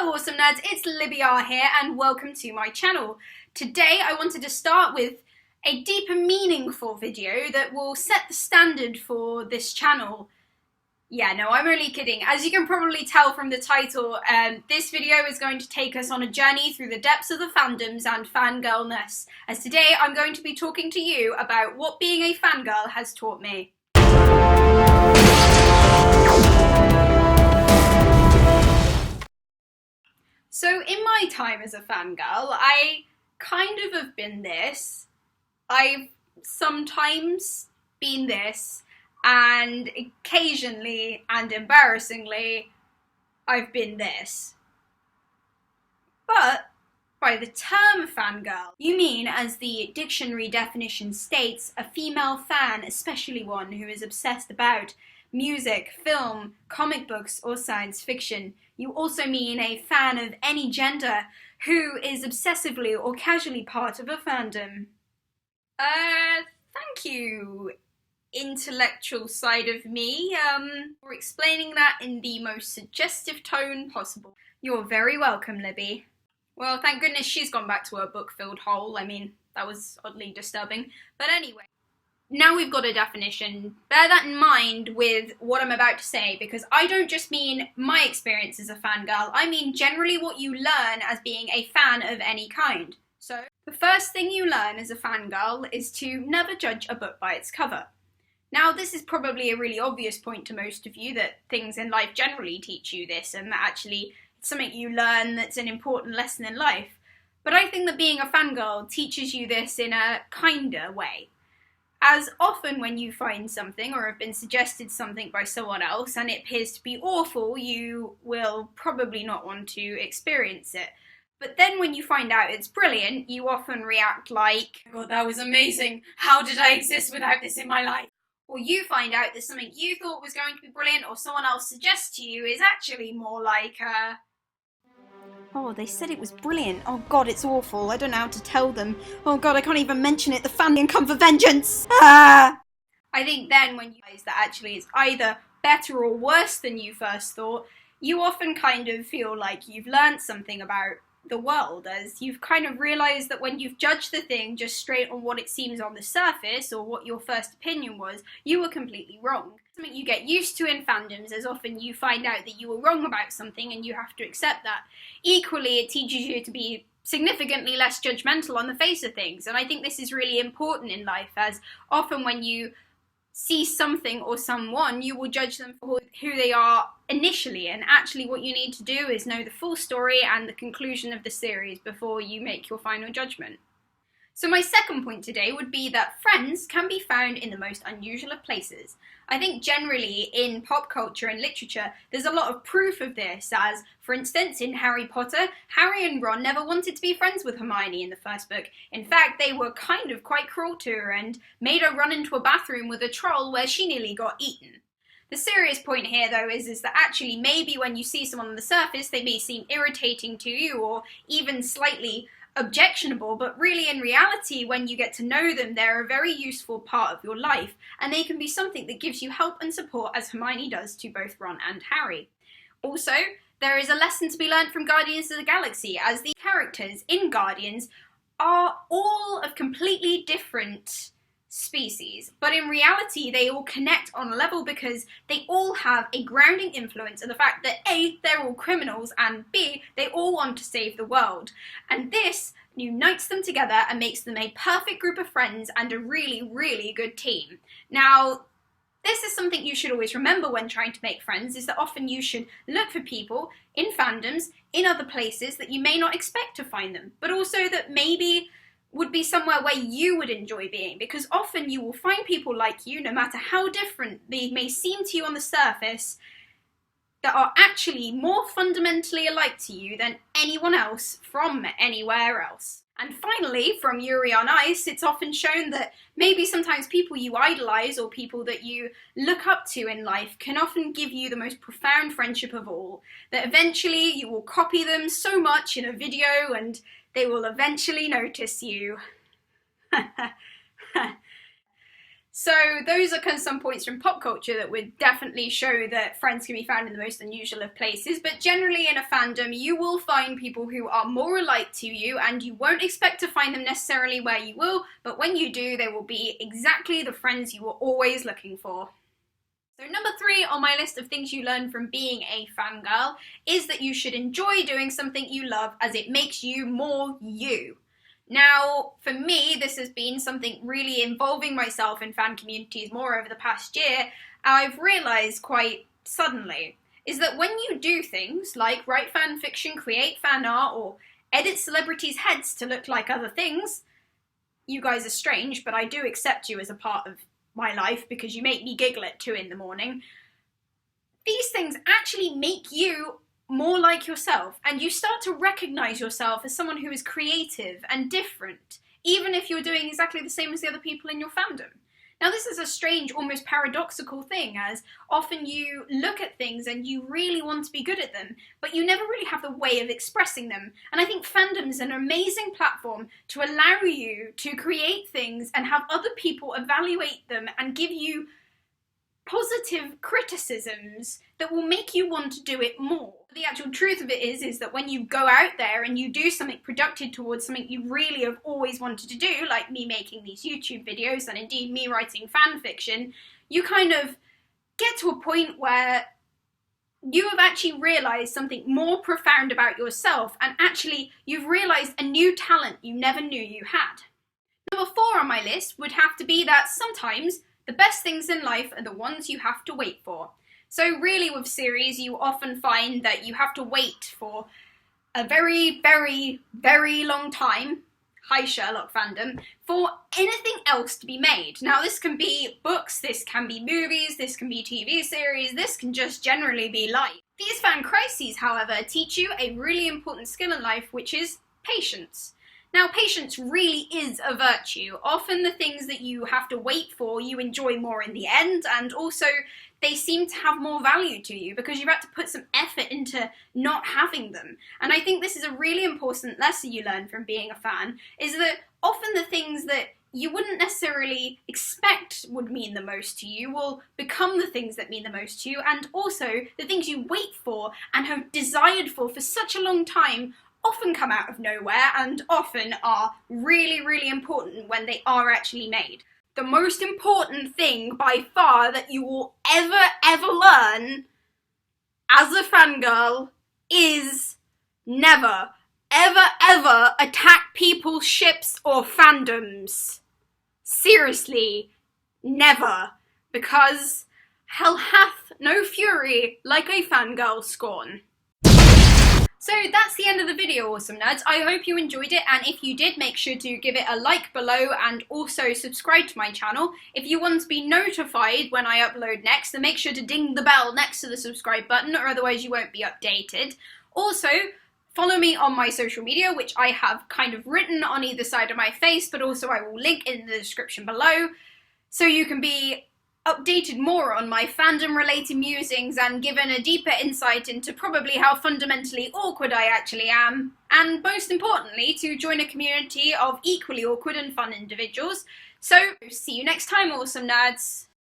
Hello awesome nerds, it's Libby R here and welcome to my channel. Today I wanted to start with a deep and meaningful video that will set the standard for this channel. Yeah, no, I'm only kidding. As you can probably tell from the title, this video is going to take us on a journey through the depths of the fandoms and fangirlness, as today I'm going to be talking to you about what being a fangirl has taught me. So in my time as a fangirl, I kind of have been this. I've sometimes been this, and occasionally and embarrassingly, I've been this. But by the term fangirl, you mean, as the dictionary definition states, a female fan, especially one who is obsessed about music, film, comic books, or science fiction. You also mean a fan of any gender who is obsessively or casually part of a fandom. Thank you, intellectual side of me, for explaining that in the most suggestive tone possible. You're very welcome, Libby. Well, thank goodness she's gone back to her book-filled hole. I mean, that was oddly disturbing. But anyway. Now we've got a definition. Bear that in mind with what I'm about to say, because I don't just mean my experience as a fangirl, I mean generally what you learn as being a fan of any kind. So, the first thing you learn as a fangirl is to never judge a book by its cover. Now, this is probably a really obvious point to most of you, that things in life generally teach you this, and that actually it's something you learn that's an important lesson in life. But I think that being a fangirl teaches you this in a kinder way. As often when you find something or have been suggested something by someone else and it appears to be awful, you will probably not want to experience it. But then when you find out it's brilliant, you often react like, "Oh God, that was amazing. How did I exist without this in my life?" Or you find out that something you thought was going to be brilliant or someone else suggests to you is actually more like, "Oh, they said it was brilliant. Oh God, it's awful. I don't know how to tell them. Oh God, I can't even mention it. The family come for vengeance. Ah!" I think then when you realize that actually it's either better or worse than you first thought, you often kind of feel like you've learned something about the world, as you've kind of realized that when you've judged the thing just straight on what it seems on the surface or what your first opinion was, you were completely wrong. Something you get used to in fandoms, as often you find out that you were wrong about something and you have to accept that. Equally, it teaches you to be significantly less judgmental on the face of things, and I think this is really important in life, as often when you see something or someone, you will judge them for who they are initially, and actually what you need to do is know the full story and the conclusion of the series before you make your final judgment. So my second point today would be that friends can be found in the most unusual of places. I think generally in pop culture and literature there's a lot of proof of this, as for instance in Harry Potter, Harry and Ron never wanted to be friends with Hermione in the first book. In fact, they were kind of quite cruel to her and made her run into a bathroom with a troll where she nearly got eaten. The serious point here though is that actually maybe when you see someone on the surface they may seem irritating to you or even slightly objectionable, but really in reality when you get to know them they're a very useful part of your life, and they can be something that gives you help and support, as Hermione does to both Ron and Harry. Also, there is a lesson to be learned from Guardians of the Galaxy, as the characters in Guardians are all of completely different species, but in reality they all connect on a level because they all have a grounding influence in the fact that A, they're all criminals, and B, they all want to save the world. And this unites them together and makes them a perfect group of friends and a really, really good team. Now, this is something you should always remember when trying to make friends, is that often you should look for people in fandoms, in other places that you may not expect to find them, but also that maybe would be somewhere where you would enjoy being, because often you will find people like you, no matter how different they may seem to you on the surface, that are actually more fundamentally alike to you than anyone else from anywhere else. And finally, from Yuri on Ice, it's often shown that maybe sometimes people you idolize or people that you look up to in life can often give you the most profound friendship of all, that eventually you will copy them so much in a video and they will eventually notice you. So those are kind of some points from pop culture that would definitely show that friends can be found in the most unusual of places, but generally in a fandom you will find people who are more alike to you, and you won't expect to find them necessarily where you will, but when you do, they will be exactly the friends you were always looking for. So number 3 on my list of things you learn from being a fangirl is that you should enjoy doing something you love, as it makes you more you. Now, for me, this has been something really involving myself in fan communities more over the past year. I've realised quite suddenly is that when you do things like write fan fiction, create fan art, or edit celebrities' heads to look like other things, you guys are strange, but I do accept you as a part of my life because you make me giggle at 2 in the morning. These things actually make you more like yourself, and you start to recognise yourself as someone who is creative and different, even if you're doing exactly the same as the other people in your fandom. Now, this is a strange, almost paradoxical thing, as often you look at things and you really want to be good at them, but you never really have the way of expressing them. And I think fandom is an amazing platform to allow you to create things and have other people evaluate them and give you positive criticisms that will make you want to do it more. The actual truth of it is that when you go out there and you do something productive towards something you really have always wanted to do, like me making these YouTube videos and indeed me writing fan fiction, you kind of get to a point where you have actually realised something more profound about yourself, and actually you've realised a new talent you never knew you had. Number 4 on my list would have to be that sometimes the best things in life are the ones you have to wait for. So really with series, you often find that you have to wait for a very, very, very long time, hi Sherlock fandom, for anything else to be made. Now this can be books, this can be movies, this can be TV series, this can just generally be life. These fan crises, however, teach you a really important skill in life, which is patience. Now, patience really is a virtue. Often the things that you have to wait for, you enjoy more in the end, and also they seem to have more value to you because you've had to put some effort into not having them. And I think this is a really important lesson you learn from being a fan, is that often the things that you wouldn't necessarily expect would mean the most to you will become the things that mean the most to you, and also the things you wait for and have desired for such a long time often come out of nowhere and often are really, really important when they are actually made. The most important thing by far that you will ever learn as a fangirl is never, ever attack people's ships or fandoms. Seriously, never. Because hell hath no fury like a fangirl scorn. So that's the end of the video, awesome nerds. I hope you enjoyed it, and if you did, make sure to give it a like below and also subscribe to my channel. If you want to be notified when I upload next, then make sure to ding the bell next to the subscribe button, or otherwise you won't be updated. Also, follow me on my social media, which I have kind of written on either side of my face, but also I will link in the description below, so you can be updated more on my fandom related musings and given a deeper insight into probably how fundamentally awkward I actually am, and most importantly to join a community of equally awkward and fun individuals. So see you next time, awesome nerds!